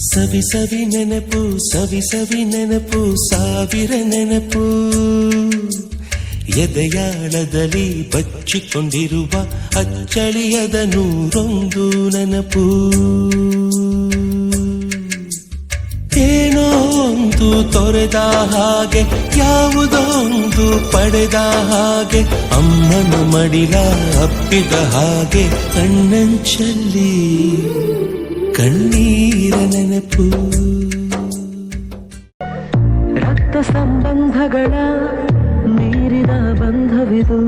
ಸವಿ ಸವಿ ನೆನಪು ಸವಿ ಸವಿ ನೆನಪು ಸಾವಿರ ನೆನಪು ಎದೆಯಾಳದಲ್ಲಿ ಬಚ್ಚಿಕೊಂಡಿರುವ ಅಚ್ಚಳಿಯದ ನೂರೊಂದು ನೆನಪು ಏನೋ ಒಂದು ತೊರೆದ ಹಾಗೆ ಯಾವುದೋ ಒಂದು ಪಡೆದ ಹಾಗೆ ಅಮ್ಮನ ಮಡಿಲ ಅಪ್ಪಿದ ಹಾಗೆ ಕಣ್ಣಂಚಲ್ಲಿ ಕಣ್ಣೀರ ನೆನಪು ರಕ್ತ ಸಂಬಂಧಗಳ ಮೀರಿದ ಬಂಧವಿದು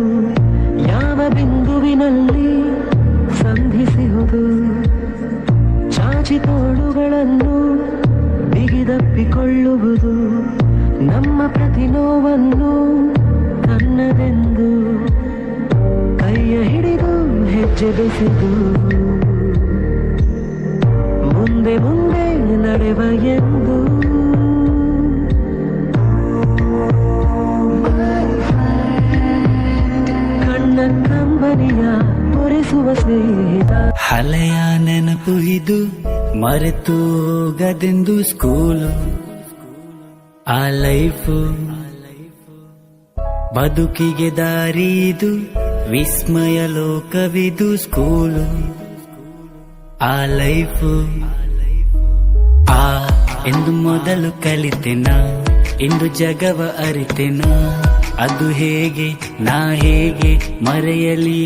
ಯಾವ ಬಿಂದುವಿನಲ್ಲಿ ಸಂಧಿಸುವುದು ಚಾಚಿ ತೋಳುಗಳನ್ನು ಬಿಗಿದಪ್ಪಿಕೊಳ್ಳುವುದು ನಮ್ಮ ಪ್ರತಿ ನೋವನ್ನು ತನ್ನದೆಂದು ಕೈಯ ಹಿಡಿದು ಹೆಜ್ಜೆ ಬೆಸೆದು ಮುಂದೆ ಮುಂದೆ ನಡೆವ ಎಂದು ಕಣ್ಣ ಕಂಬನಿಯ ಒರೆಸುವ ಸ್ನೇಹಿತ ಹಳೆಯ ನೆನಪು ಇದು ಮರೆತು ಹೋಗದೆಂದು ಸ್ಕೂಲು ಆ ಲೈಫು ಬದುಕಿಗೆ ದಾರಿದು ವಿಸ್ಮಯ ಲೋಕವಿದು ಸ್ಕೂಲು ಆ ಲೈಫು ಎಂದು ಮೊದಲು ಕಲಿತೆನ ಇಂದು ಜಗವ ಅರಿತೆನ ಅದು ಹೇಗೆ ನಾ ಹೇಗೆ ಮರೆಯಲಿ